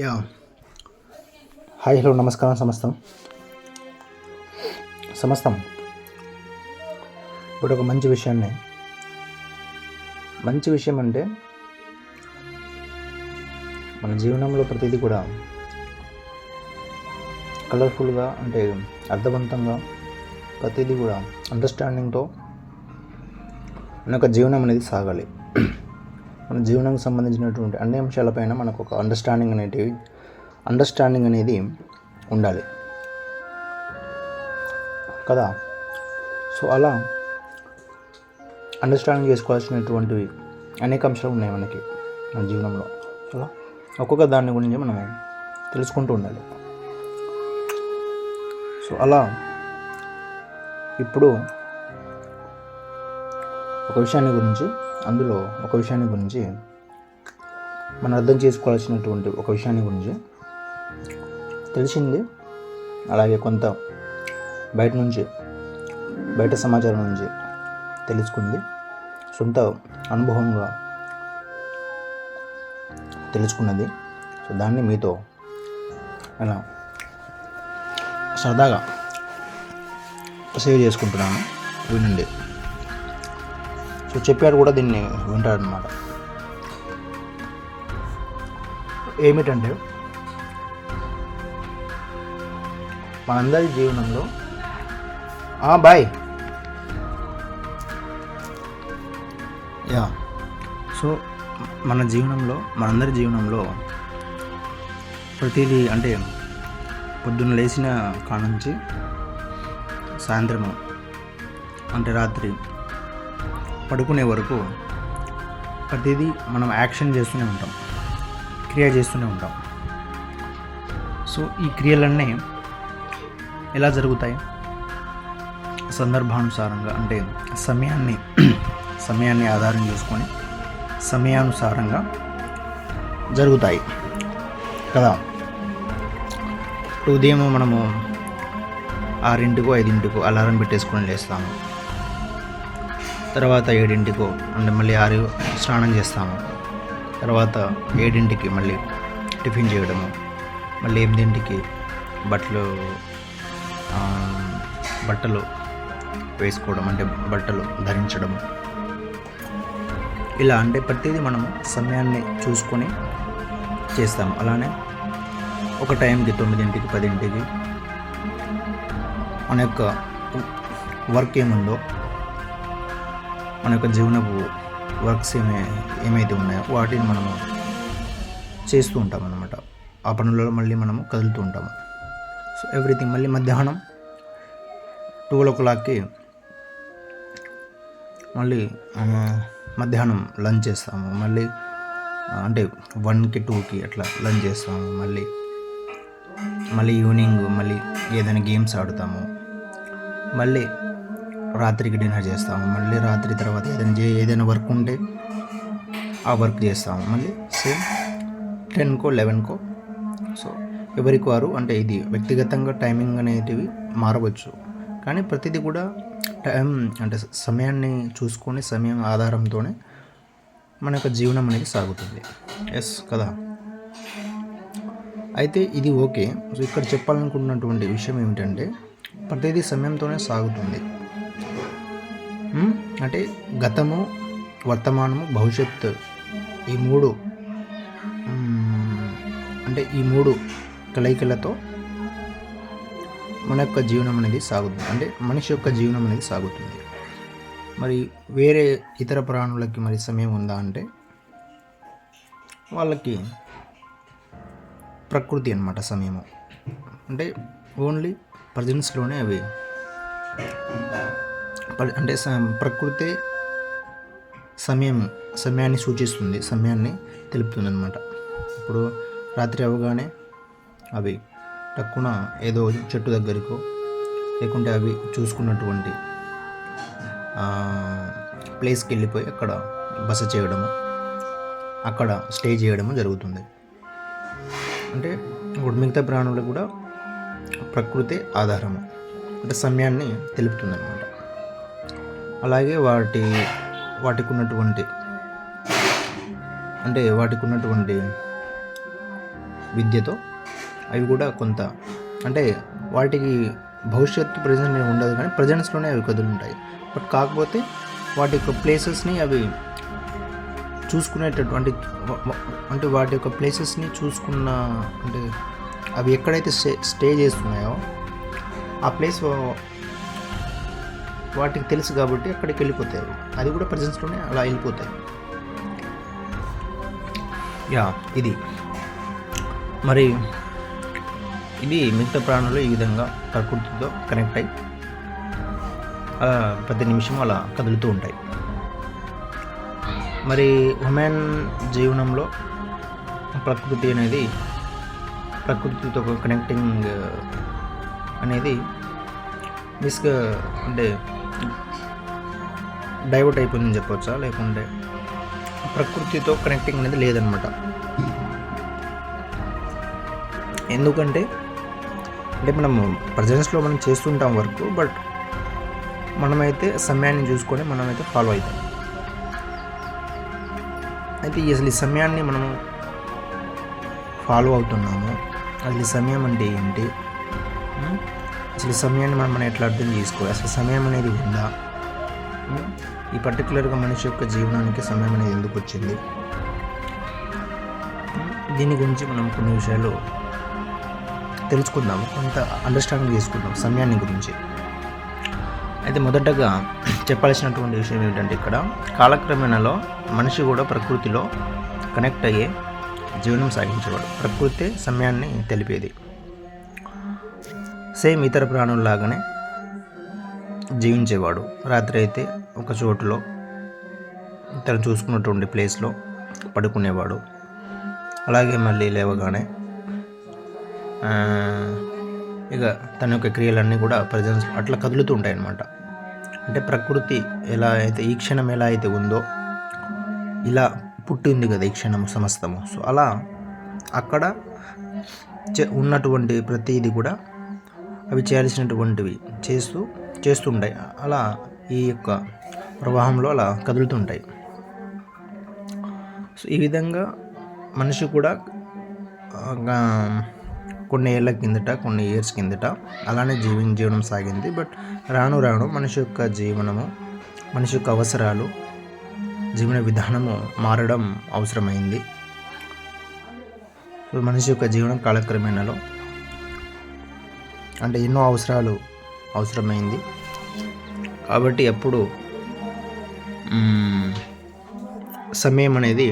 Yeah hi hello నమస్కారం సమస్తం ఇప్పుడు ఒక మంచి విషయం అంటే మన జీవనంలో ప్రతిదీ కూడా కలర్ఫుల్గా అంటే అర్థవంతంగా ప్రతిదీ కూడా అండర్స్టాండింగ్తో మన యొక్క జీవనం అనేది సాగాలి. మన జీవనానికి సంబంధించినటువంటి అన్ని అంశాలపైన మనకు ఒక అండర్స్టాండింగ్ అనేది ఉండాలి కదా. సో అలా అండర్స్టాండింగ్ చేసుకోవాల్సినటువంటివి అనేక అంశాలు ఉన్నాయి మనకి మన జీవనంలో. అలా ఒక్కొక్క దాని గురించి మనం తెలుసుకుంటూ ఉండాలి. సో అలా ఇప్పుడు ఒక విషయాన్ని గురించి మనం అర్థం చేసుకోవాల్సినటువంటి ఒక విషయాన్ని గురించి తెలిసింది, అలాగే కొంత బయట సమాచారం నుంచి తెలుసుకుంది, సొంత అనుభవంగా తెలుసుకున్నది. సో దాన్ని మీతో అలా సరదాగా సేవ్ చేసుకుంటున్నాను. వినండి. సో చెప్పాడు కూడా దీన్ని వింటాడనమాట. ఏమిటంటే మనందరి జీవనంలో బాయ్ సో మనందరి జీవనంలో ప్రతిదీ అంటే పొద్దున్న లేచిన కానుంచి సాయంత్రం అంటే రాత్రి పడుకునే వరకు ప్రతిదీ మనం యాక్షన్ చేస్తూనే ఉంటాం, క్రియ చేస్తూనే ఉంటాం. సో ఈ క్రియలన్నీ ఎలా జరుగుతాయి? సందర్భానుసారంగా అంటే సమయాన్ని ఆధారం చేసుకొని సమయానుసారంగా జరుగుతాయి కదా. ఉదయం మనము 6 5 అలారం పెట్టేసుకొని లేస్తాము. తర్వాత 7 అంటే మళ్ళీ 6 స్నానం చేస్తాము. తర్వాత 7 మళ్ళీ టిఫిన్ చేయడము, మళ్ళీ 8 బట్టలు వేసుకోవడం అంటే బట్టలు ధరించడము. ఇలా అంటే ప్రతిదీ మనము సమయాన్ని చూసుకొని చేస్తాము. అలానే ఒక టైంకి 9 10 మన యొక్క వర్క్ ఏముందో, మన యొక్క జీవనపు వర్క్స్ ఏమైతే ఉన్నాయో వాటిని మనము చేస్తూ ఉంటాం అన్నమాట. ఆ పనులలో మళ్ళీ మనము కదులుతూ ఉంటాము. సో ఎవ్రీథింగ్ మళ్ళీ మధ్యాహ్నం 12 మళ్ళీ మధ్యాహ్నం లంచ్ చేస్తాము. మళ్ళీ అంటే 1 2 అట్లా లంచ్ చేస్తాము. మళ్ళీ ఈవినింగ్ మళ్ళీ ఏదైనా గేమ్స్ ఆడుతాము. మళ్ళీ రాత్రికి డిన్నర్ చేస్తాము. మళ్ళీ రాత్రి తర్వాత ఏదైనా వర్క్ ఉంటే ఆ వర్క్ చేస్తాము. మళ్ళీ సేమ్ 10 11 సో ఎవరికి వారు అంటే ఇది వ్యక్తిగతంగా టైమింగ్ అనేటివి మారవచ్చు, కానీ ప్రతిదీ కూడా టైం అంటే సమయాన్ని చూసుకొని సమయం ఆధారంతోనే మన యొక్క జీవనం అనేది సాగుతుంది. ఎస్ కదా. అయితే ఇది ఓకే. సో ఇక్కడ చెప్పాలనుకున్నటువంటి విషయం ఏమిటంటే ప్రతిదీ సమయంతోనే సాగుతుంది. అంటే గతము, వర్తమానము, భవిష్యత్తు ఈ మూడు కలయికలతో మన యొక్క జీవనం అనేది సాగుతుంది. అంటే మనిషి యొక్క జీవనం అనేది సాగుతుంది. మరి వేరే ఇతర ప్రాణులకి మరి సమయం ఉందా అంటే వాళ్ళకి ప్రకృతి అన్నమాట సమయము. అంటే ఓన్లీ ప్రజెన్స్లోనే అవి అంటే ప్రకృతి సమయాన్ని సూచిస్తుంది, సమయాన్ని తెలుపుతుంది అన్నమాట. ఇప్పుడు రాత్రి అవగానే అవి టక్కున ఏదో చెట్టు దగ్గరికో లేకుంటే అవి చూసుకున్నటువంటి ప్లేస్కి వెళ్ళిపోయి అక్కడ బస చేయడము, అక్కడ స్టే చేయడము జరుగుతుంది. అంటే ఇప్పుడు మిగతా ప్రాణులకు కూడా ప్రకృతి ఆధారము అంటే సమయాన్ని తెలుపుతుంది అన్నమాట. అలాగే వాటికి ఉన్నటువంటి విద్యతో అవి కూడా కొంత అంటే వాటికి భవిష్యత్తు ప్రజెంట్ ఉండదు, కానీ ప్రజెంట్స్లోనే అవి కదులుంటాయి. బట్ కాకపోతే వాటి యొక్క ప్లేసెస్ని అవి చూసుకునేటటువంటి అంటే వాటి యొక్క ప్లేసెస్ని చూసుకున్న అంటే అవి ఎక్కడైతే స్టే చేస్తున్నాయో ఆ ప్లేస్ వాటికి తెలుసు కాబట్టి అక్కడికి వెళ్ళిపోతాయి. అది కూడా ప్రజెన్స్లోనే అలా వెళ్ళిపోతాయి. ఇది మరి ఇది మిగతా ప్రాణులు ఈ విధంగా ప్రకృతితో కనెక్ట్ అయ్యి ప్రతి నిమిషం అలా కదులుతూ ఉంటాయి. మరి హ్యూమన్ జీవనంలో ప్రకృతి అనేది ప్రకృతితో కనెక్టింగ్ అనేది అంటే డైవర్ట్ అయిపోయిందని చెప్పవచ్చా, లేకుంటే ప్రకృతితో కనెక్టింగ్ అనేది లేదనమాట. ఎందుకంటే మనం ప్రజెన్స్లో మనం చేస్తుంటాం వర్క్, బట్ మనమైతే సమయాన్ని చూసుకొని మనమైతే ఫాలో అవుతాం. అయితే అసలు ఈ సమయాన్ని మనము ఫాలో అవుతున్నాము, అసలు సమయం అంటే ఏంటి, అసలు సమయాన్ని మనం ఎట్లా అర్థం చేసుకోవాలి, అసలు సమయం అనేది ఉందా, ఈ పర్టికులర్గా మనిషి యొక్క జీవనానికి సమయం అనేది ఎందుకు వచ్చింది, దీని గురించి మనం కొన్ని విషయాలు తెలుసుకుందాము, కొంత అండర్స్టాండింగ్ చేసుకుందాం సమయాన్ని గురించి. అయితే మొదటగా చెప్పాల్సినటువంటి విషయం ఏమిటంటే, ఇక్కడ కాలక్రమేణలో మనిషి కూడా ప్రకృతిలో కనెక్ట్ అయ్యే జీవనం సాగించేవాడు. ప్రకృతి సమయాన్ని తెలిపేది. సేమ్ ఇతర ప్రాణుల్లాగానే జీవించేవాడు. రాత్రి అయితే ఒక చోటులో తను చూసుకున్నటువంటి ప్లేస్లో పడుకునేవాడు. అలాగే మళ్ళీ లేవగానే ఇక తన యొక్క క్రియలన్నీ కూడా ప్రజెన్స్ అట్లా కదులుతూ ఉంటాయి అన్నమాట. అంటే ప్రకృతి ఎలా అయితే ఈ క్షణం ఎలా అయితే ఉందో ఇలా పుట్టింది కదా ఈ క్షణము సమస్తము. సో అలా అక్కడ ఉన్నటువంటి ప్రతిదీ కూడా అవి చేయాల్సినటువంటివి చేస్తుంటాయి. అలా ఈ యొక్క ప్రవాహంలో అలా కదులుతుంటాయి. సో ఈ విధంగా మనిషి కూడా కొన్ని ఏళ్ళ కిందట, కొన్ని ఇయర్స్ కిందట అలానే జీవనం సాగింది. బట్ రాను రాను మనిషి యొక్క జీవనము, మనిషి యొక్క అవసరాలు, జీవన విధానము మారడం అవసరమైంది. సో మనిషి యొక్క జీవనం కాలక్రమేణలో అంటే ఎన్నో అవసరాలు అవసరమైంది కాబట్టి అప్పుడు సమయం అనేది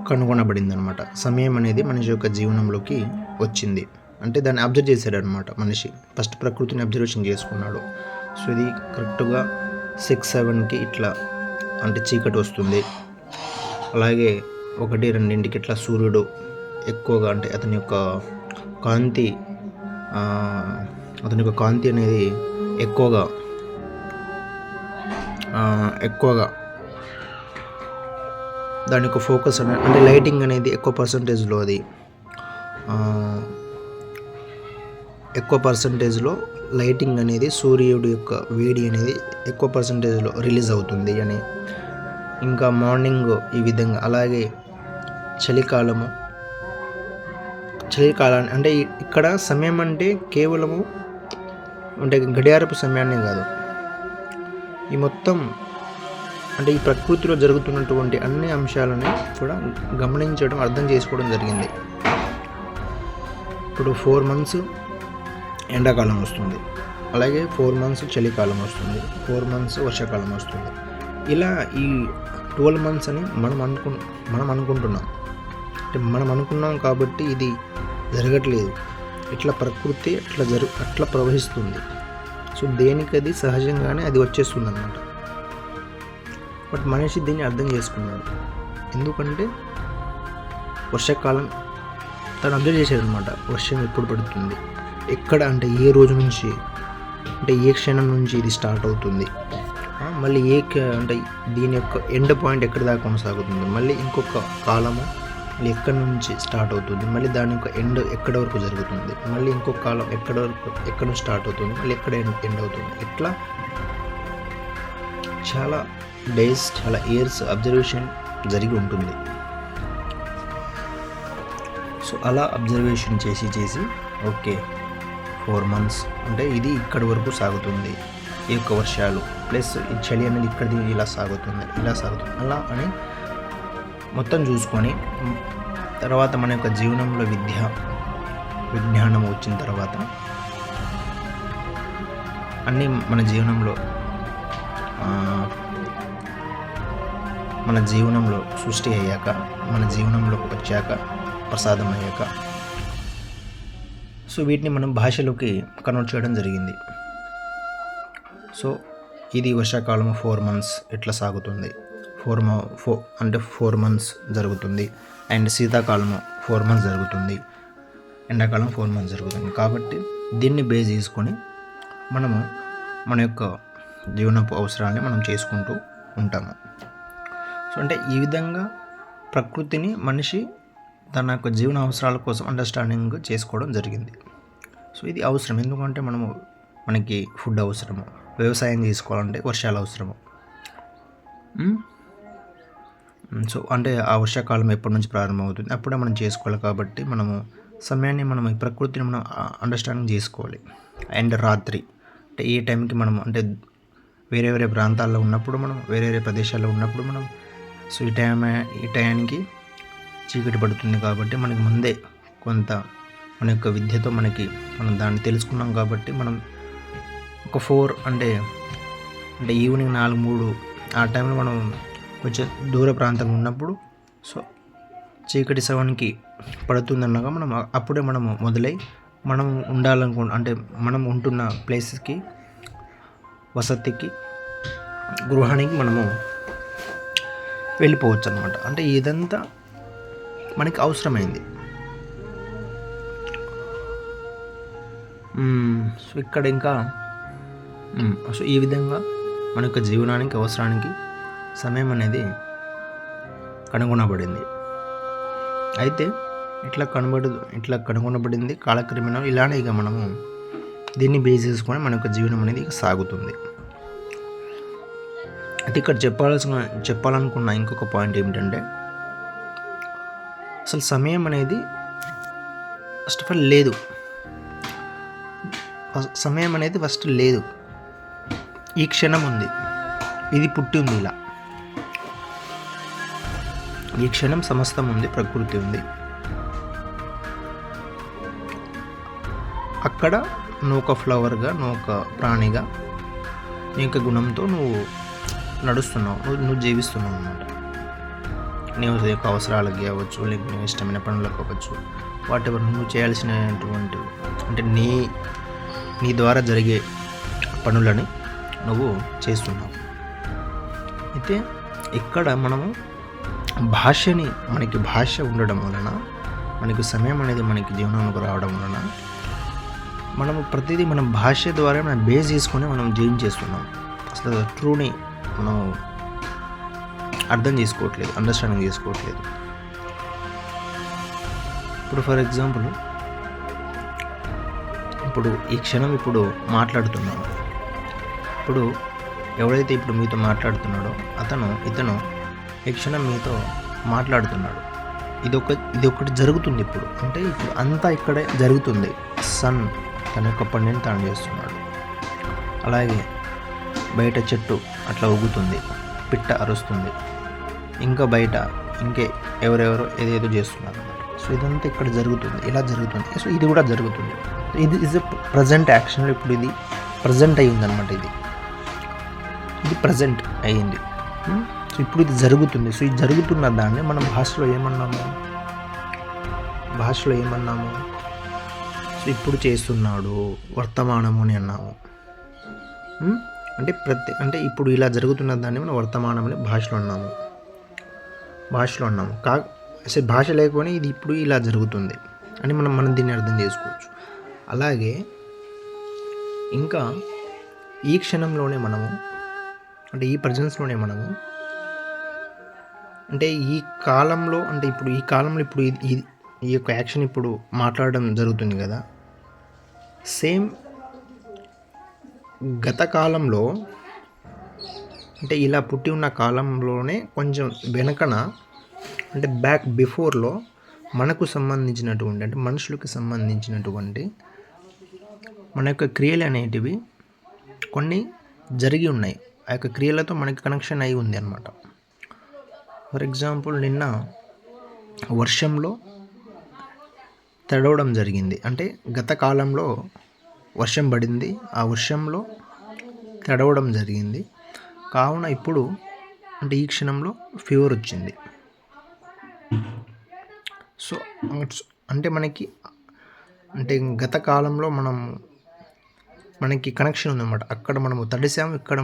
కనుగొనబడింది అనమాట. సమయం అనేది మనిషి యొక్క జీవనంలోకి వచ్చింది. అంటే దాన్ని అబ్జర్వ్ చేశాడనమాట మనిషి. ఫస్ట్ ప్రకృతిని అబ్జర్వేషన్ చేసుకున్నాడు. సో ఇది కరెక్ట్గా 6-7కి ఇట్లా అంటే చీకటి వస్తుంది. అలాగే 1-2కి ఇట్లా సూర్యుడు ఎక్కువగా అంటే అతని యొక్క కాంతి అనేది ఎక్కువగా దాని యొక్క ఫోకస్ అంటే లైటింగ్ అనేది ఎక్కువ పర్సంటేజ్లో లైటింగ్ అనేది సూర్యుడు యొక్క వేడి అనేది ఎక్కువ పర్సంటేజ్లో రిలీజ్ అవుతుంది అని. ఇంకా మార్నింగ్ ఈ విధంగా. అలాగే చలికాలం అంటే ఇక్కడ సమయం అంటే కేవలము అంటే గడియారపు సమయాన్ని కాదు, ఈ మొత్తం అంటే ఈ ప్రకృతిలో జరుగుతున్నటువంటి అన్ని అంశాలని కూడా గమనించడం, అర్థం చేసుకోవడం జరిగింది. ఇప్పుడు 4 months ఎండాకాలం వస్తుంది, అలాగే 4 months చలికాలం వస్తుంది, 4 months వర్షాకాలం వస్తుంది. ఇలా ఈ 12 months అని మనం అనుకుంటున్నాం. అంటే మనం అనుకున్నాం కాబట్టి ఇది జరగట్లేదు. ఇట్లా ప్రకృతి అట్లా ప్రవహిస్తుంది. సో దేనికది సహజంగానే అది వచ్చేస్తుంది అన్నమాట. బట్ మనిషి దీన్ని అర్థం చేసుకున్నాడు. ఎందుకంటే వర్షాకాలం తను అబ్జర్వ్ చేశాడు అనమాట. వర్షం ఎప్పుడు పడుతుంది, ఎక్కడ అంటే ఏ రోజు నుంచి, అంటే ఏ క్షణం నుంచి ఇది స్టార్ట్ అవుతుంది, మళ్ళీ అంటే దీని యొక్క ఎండ్ పాయింట్ ఎక్కడి దాకా కొనసాగుతుంది, మళ్ళీ ఇంకొక కాలము మళ్ళీ ఎక్కడి నుంచి స్టార్ట్ అవుతుంది, మళ్ళీ దాని యొక్క ఎండ్ ఎక్కడి వరకు జరుగుతుంది, మళ్ళీ ఇంకొక కాలం ఎక్కడ నుంచి స్టార్ట్ అవుతుంది, మళ్ళీ ఎక్కడ ఎండ్ అవుతుంది. ఇట్లా చాలా డేస్, చాలా ఇయర్స్ అబ్జర్వేషన్ జరిగి ఉంటుంది. సో అలా అబ్జర్వేషన్ చేసి ఓకే 4 months అంటే ఇది ఇక్కడి వరకు సాగుతుంది ఈ యొక్క వర్షాలు ప్లస్ ఈ చలి అనేది ఇక్కడిది ఇలా సాగుతుంది అలా అని మొత్తం చూసుకొని తర్వాత మన యొక్క జీవనంలో విజ్ఞానం వచ్చిన తర్వాత అన్నీ మన జీవనంలో సృష్టి అయ్యాక మన జీవనంలోకి వచ్చాక ప్రసాదం అయ్యాక సో వీటిని మనం భాషలోకి కన్వర్ట్ చేయడం జరిగింది. సో ఇది వర్షాకాలం 4 months ఇట్లా సాగుతుంది. 4 months జరుగుతుంది. అండ్ శీతాకాలం 4 months జరుగుతుంది. ఎండాకాలం 4 months జరుగుతుంది. కాబట్టి దీన్ని బేస్ చేసుకొని మనము మన యొక్క జీవనపు అవసరాన్ని మనం చేసుకుంటూ ఉంటాము. సో అంటే ఈ విధంగా ప్రకృతిని మనిషి తన యొక్క జీవన అవసరాల కోసం అండర్స్టాండింగ్ చేసుకోవడం జరిగింది. సో ఇది అవసరం, ఎందుకంటే మనకి ఫుడ్ అవసరము, వ్యవసాయం చేసుకోవాలంటే వర్షాలు అవసరము. సో అంటే ఆ వర్షాకాలం ఎప్పటి నుంచి ప్రారంభమవుతుంది అప్పుడే మనం చేసుకోవాలి. కాబట్టి మనము సమయాన్ని ఈ ప్రకృతిని మనం అండర్స్టాండింగ్ చేసుకోవాలి. అండ్ రాత్రి అంటే ఏ టైంకి మనం అంటే వేరే ప్రాంతాల్లో ఉన్నప్పుడు మనం వేరే ప్రదేశాల్లో ఉన్నప్పుడు మనం సో ఈ టయానికి చీకటి పడుతుంది. కాబట్టి మనకి ముందే కొంత మన యొక్క విద్యతో మనం దాన్ని తెలుసుకున్నాం. కాబట్టి మనం ఒక 4 అంటే ఈవినింగ్ 4-3 ఆ టైంలో మనం కొంచెం దూర ప్రాంతంలో ఉన్నప్పుడు సో చీకటి సెవెన్కి పడుతుందన్నాక అప్పుడే మొదలై మనం అంటే మనం ఉంటున్న ప్లేసెస్కి వసతికి గృహానికి వెళ్ళిపోవచ్చు అన్నమాట. అంటే ఇదంతా మనకి అవసరమైంది. సో ఇక్కడ ఇంకా సో ఈ విధంగా మన యొక్క జీవనానికి అవసరానికి సమయం అనేది కనుగొనబడింది. అయితే ఇట్లా కనుగొనబడింది కాలక్రమేణా ఇలానే ఇక మనము దీన్ని బేస్ చేసుకొని మన యొక్క జీవనం అనేది ఇక సాగుతుంది. అయితే ఇక్కడ చెప్పాలనుకున్న ఇంకొక పాయింట్ ఏమిటంటే అసలు సమయం అనేది ఫస్ట్ ఆఫ్ ఆల్ లేదు. సమయం అనేది ఫస్ట్ లేదు. ఈ క్షణం ఉంది, ఇది పుట్టి ఉంది. ఇలా ఈ క్షణం సమస్తం ఉంది, ప్రకృతి ఉంది. అక్కడ నువ్వు ఒక ఫ్లవర్గా, నువ్వు ఒక ప్రాణిగా, నీ యొక్క గుణంతో నువ్వు నడుస్తున్నావు, నువ్వు జీవిస్తున్నావు అన్నమాట. నీ యొక్క అవసరాలకి అవ్వచ్చు, లేక నీ ఇష్టమైన పనులకు అవ్వచ్చు, వాటెవర్ నువ్వు చేయాల్సినటువంటి అంటే నీ ద్వారా జరిగే పనులని నువ్వు చేస్తున్నావు. అయితే ఇక్కడ మనము మనకి భాష ఉండడం వలన, మనకి సమయం అనేది మనకి జీవనంలోకి రావడం వలన మనము ప్రతిదీ మనం భాష ద్వారా మనం బేస్ చేసుకొని మనం జీవించేస్తున్నాం. అసలు ట్రూని మనం అర్థం చేసుకోవట్లేదు, అండర్స్టాండింగ్ చేసుకోవట్లేదు. ఇప్పుడు ఫర్ ఎగ్జాంపుల్ ఈ క్షణం మాట్లాడుతున్నాను. ఇప్పుడు ఎవరైతే ఇప్పుడు మీతో మాట్లాడుతున్నాడో ఇతను ఈ క్షణం మీతో మాట్లాడుతున్నాడు. ఇది ఒకటి జరుగుతుంది. ఇప్పుడు అంతా ఇక్కడే జరుగుతుంది. సన్ తన యొక్క పనిని తాను చేస్తున్నాడు. అలాగే బయట చెట్టు అట్లా ఊగుతుంది, పిట్ట అరుస్తుంది, ఇంకా బయట ఎవరెవరో ఏదేదో చేస్తున్నారు అన్నమాట. సో ఇదంతా ఇక్కడ జరుగుతుంది, ఇలా జరుగుతుంది. సో ఇది కూడా జరుగుతుంది. ఇది ఇస్ ఎ ప్రజెంట్ యాక్షన్. ఇప్పుడు ఇది ప్రజెంట్ అయ్యింది అనమాట. ఇది ప్రజెంట్ అయ్యింది. సో ఇప్పుడు ఇది జరుగుతుంది. సో ఇది జరుగుతున్న దాన్ని మనం భాషలో ఏమన్నాము? సో ఇప్పుడు చేస్తున్నాడు, వర్తమానము అని అన్నాము. అంటే ఇప్పుడు ఇలా జరుగుతున్న దాన్ని మనం వర్తమానం అని భాషలో అన్నాము. అసలు భాష లేకపోయినా ఇది ఇప్పుడు ఇలా జరుగుతుంది అని మనం దీన్ని అర్థం చేసుకోవచ్చు. అలాగే ఇంకా ఈ క్షణంలోనే మనము ఈ ప్రజెన్స్లోనే మనము ఈ కాలంలో ఇప్పుడు ఈ యొక్క యాక్షన్ ఇప్పుడు మాట్లాడడం జరుగుతుంది కదా. సేమ్ గత కాలంలో ఇలా పుట్టి ఉన్న కాలంలోనే కొంచెం వెనకన బిఫోర్లో మనకు సంబంధించినటువంటి అంటే మనుషులకు సంబంధించినటువంటి మన యొక్క క్రియలు అనేటివి కొన్ని జరిగి ఉన్నాయి. ఆ యొక్క క్రియలతో మనకి కనెక్షన్ అయి ఉంది అన్నమాట. ఫర్ ఎగ్జాంపుల్ నిన్న వర్షంలో తడవడం జరిగింది. అంటే గత కాలంలో వర్షం పడింది, ఆ వర్షంలో తడవడం జరిగింది. కావున ఇప్పుడు అంటే ఈ క్షణంలో ఫీవర్ వచ్చింది. సో అంటే మనకి అంటే గత కాలంలో మనకి కనెక్షన్ ఉందన్నమాట. అక్కడ మనము తడిసాము, ఇక్కడ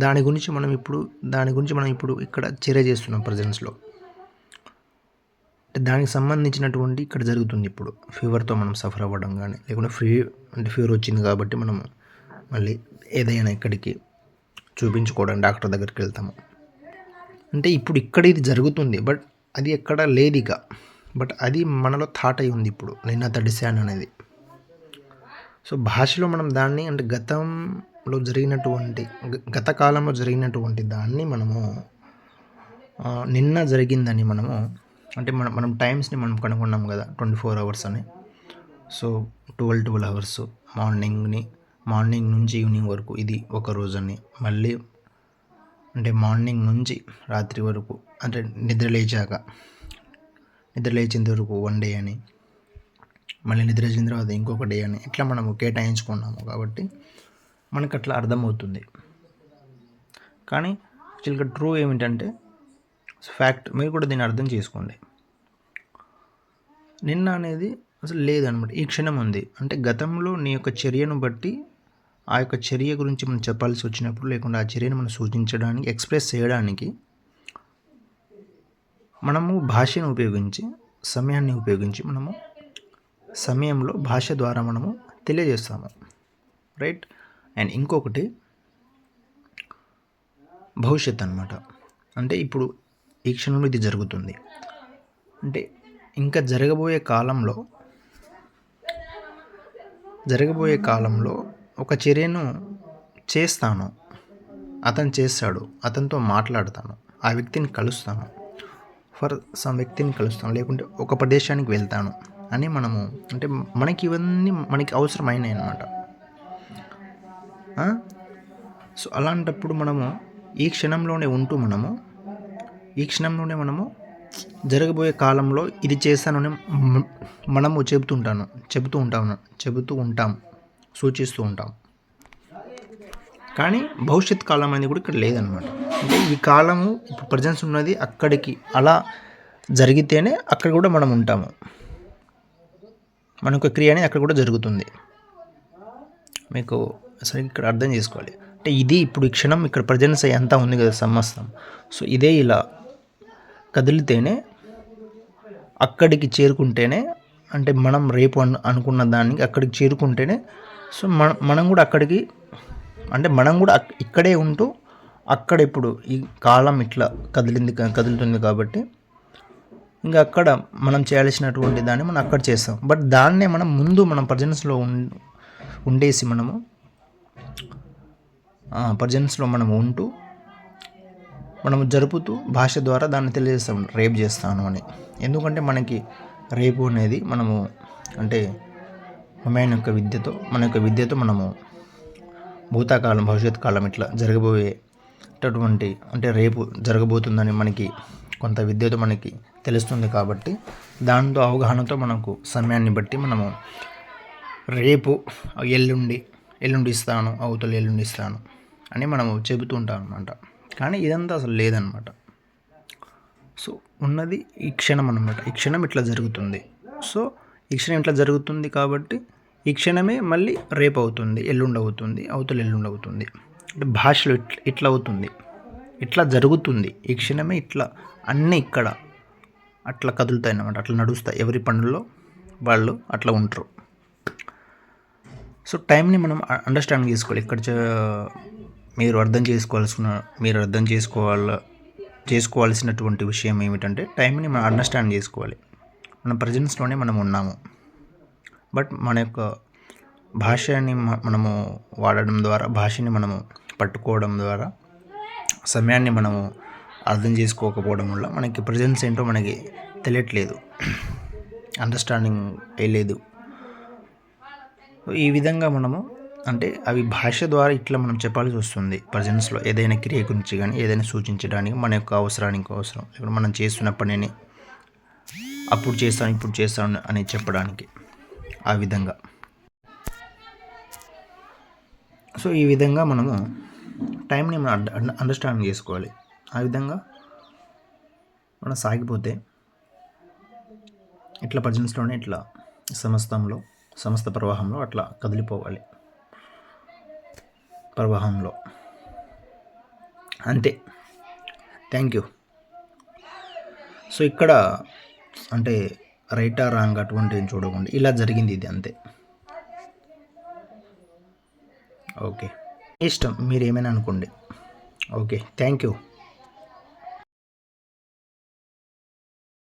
దాని గురించి మనం ఇప్పుడు ఇక్కడ చర్య చేస్తున్నాం ప్రజెన్స్లో. అంటే దానికి సంబంధించినటువంటి ఇక్కడ జరుగుతుంది. ఇప్పుడు ఫీవర్తో మనం సఫర్ అవ్వడం కానీ, లేకుంటే ఫీవర్ వచ్చింది కాబట్టి మనం మళ్ళీ ఏదైనా ఇక్కడికి చూపించుకోవడానికి డాక్టర్ దగ్గరికి వెళ్తాము. అంటే ఇప్పుడు ఇక్కడ ఇది జరుగుతుంది, బట్ అది ఎక్కడ లేదు ఇక. బట్ అది మనలో థాట్ అయి ఉంది ఇప్పుడు, నిన్న తడిశాను అనేది. సో భాషలో మనం దాన్ని అంటే గత కాలంలో జరిగినటువంటి దాన్ని మనము నిన్న జరిగిందని మనము అంటే మనం టైమ్స్ని మనం కనుగొన్నాం కదా, 24 hours అని. సో 12 hours మార్నింగ్ నుంచి ఈవినింగ్ వరకు ఇది ఒక రోజు అని, మళ్ళీ అంటే మార్నింగ్ నుంచి రాత్రి వరకు అంటే నిద్ర లేచేంత వరకు 1 day అని, మళ్ళీ నిద్ర లేచిన తర్వాత ఇంకొక డే అని, ఇట్లా మనము కేటాయించుకున్నాము. కాబట్టి మనకు అట్లా అర్థమవుతుంది. కానీ యాక్చువల్గా ట్రూ ఏమిటంటే ఫ్యాక్ట్, మీరు కూడా దీన్ని అర్థం చేసుకోండి. నిన్న అనేది అసలు లేదనమాట, ఈ క్షణం ఉంది. అంటే గతంలో నీ యొక్క చర్యను బట్టి ఆ యొక్క చర్య గురించి మనం చెప్పాల్సి వచ్చినప్పుడు, లేకుండా ఆ చర్యను మనం సూచించడానికి, ఎక్స్ప్రెస్ చేయడానికి మనము భాషను ఉపయోగించి, సమయాన్ని ఉపయోగించి సమయంలో భాష ద్వారా మనము తెలియజేస్తాము, రైట్. అండ్ ఇంకొకటి భవిష్యత్ అన్నమాట. అంటే ఇప్పుడు ఈ క్షణంలో ఇది జరుగుతుంది అంటే ఇంకా జరగబోయే కాలంలో ఒక చర్యను చేస్తాను, అతను చేస్తాడు, అతనితో మాట్లాడతాను, ఆ వ్యక్తిని కలుస్తాను, లేకుంటే ఒక ప్రదేశానికి వెళ్తాను అని మనము అంటే ఇవన్నీ మనకి అవసరమైనవి అన్నమాట. సో అలాంటప్పుడు మనము ఈ క్షణంలోనే ఉంటూ జరగబోయే కాలంలో ఇది చేస్తానని మనము చెబుతూ ఉంటాం, సూచిస్తూ ఉంటాం. కానీ భవిష్యత్ కాలం అనేది కూడా ఇక్కడ లేదనమాట. అంటే ఈ కాలము ఇప్పుడు ప్రజెన్స్ ఉన్నది అక్కడికి అలా జరిగితేనే అక్కడ కూడా మనం ఉంటాము, మన యొక్క క్రియ అనేది అక్కడ కూడా జరుగుతుంది. మీకు అసలు ఇక్కడ అర్థం చేసుకోవాలి. అంటే ఇది ఇప్పుడు ఈ క్షణం ఇక్కడ ప్రజెన్స్ అంతా ఉంది కదా సమస్తం. సో ఇదే ఇలా కదిలితేనే, అక్కడికి చేరుకుంటేనే, అంటే మనం రేపు అనుకున్న దానికి అక్కడికి చేరుకుంటేనే, సో మనం కూడా అక్కడికి అంటే మనం కూడా ఇక్కడే ఉంటూ అక్కడ ఇప్పుడు ఈ కాలం ఇట్లా కదులుతుంది కాబట్టి ఇంకా అక్కడ మనం చేయాల్సినటువంటి దాన్ని మనం అక్కడ చేస్తాం. బట్ దాన్నే మనం ప్రజెన్స్లో ఉండేసి ప్రజెన్స్లో ఉంటూ జరుపుతూ భాష ద్వారా దాన్ని తెలియజేస్తాం, రేపు చేస్తాను అని. ఎందుకంటే మనకి రేపు అనేది అంటే మన యొక్క విద్యతో భూతకాలం, భవిష్యత్ కాలం ఇట్లా జరగబోయేటటువంటి అంటే రేపు జరగబోతుందని మనకి కొంత విద్యతో మనకి తెలుస్తుంది. కాబట్టి దాంతో అవగాహనతో మనకు సమయాన్ని బట్టి రేపు ఎల్లుండి ఇస్తాను, అవతల ఎల్లుండి ఇస్తాను అని చెబుతూ ఉంటాం అన్నమాట. కానీ ఇదంతా అసలు లేదనమాట. సో ఉన్నది ఈ క్షణం అన్నమాట. ఈ క్షణం ఇట్లా జరుగుతుంది. సో ఈ క్షణం ఇట్లా జరుగుతుంది కాబట్టి ఈ క్షణమే మళ్ళీ రేపు అవుతుంది, ఎల్లుండి అవుతుంది, అవతల ఎల్లుండి అవుతుంది. అంటే భాషలో ఇట్లా అవుతుంది, ఇట్లా జరుగుతుంది. ఈ క్షణమే ఇట్లా అన్నీ ఇక్కడ అట్లా కదులుతాయి అన్నమాట, అట్లా నడుస్తాయి. ఎవరి పనుల్లో వాళ్ళు అట్లా ఉంటారు. సో టైంని మనం అండర్స్టాండ్ చేసుకోవాలి. ఇక్కడ మీరు అర్థం చేసుకోవాల్సినటువంటి విషయం ఏమిటంటే, టైంని మనం అండర్స్టాండ్ చేసుకోవాలి. మన ప్రజెన్స్లోనే మనం ఉన్నాము. బట్ మన యొక్క భాషని మనము వాడడం ద్వారా, భాషని మనము పట్టుకోవడం ద్వారా, సమయాన్ని మనము అర్థం చేసుకోకపోవడం వల్ల మనకి ప్రజెన్స్ ఏంటో మనకి తెలియట్లేదు, అండర్స్టాండింగ్ అయ్యలేదు. ఈ విధంగా మనము అంటే అవి భాష ద్వారా ఇట్లా మనం చెప్పాల్సి వస్తుంది. ప్రజెన్స్లో ఏదైనా క్రియ గురించి కానీ ఏదైనా సూచించడానికి మన యొక్క అవసరానికి అవసరం, ఇప్పుడు మనం చేస్తున్న పనిని అప్పుడు చేస్తాను ఇప్పుడు చేస్తాను అని చెప్పడానికి ఆ విధంగా. సో ఈ విధంగా మనము టైంని మనం అండర్స్టాండింగ్ చేసుకోవాలి. ఆ విధంగా మనం సాగిపోతే ఇట్లా ప్రజెన్స్లోనే ఇట్లా సమస్త ప్రవాహంలో అట్లా కదిలిపోవాలి, ప్రవాహంలో. అంతే. Thank you. సో ఇక్కడ అంటే రైటా రాంగ్ అటువంటివి చూడకుండా ఇలా జరిగింది, ఇది అంతే. ఓకే, ఇష్టం, మీరు ఏమైనా అనుకోండి. Okay, thank you.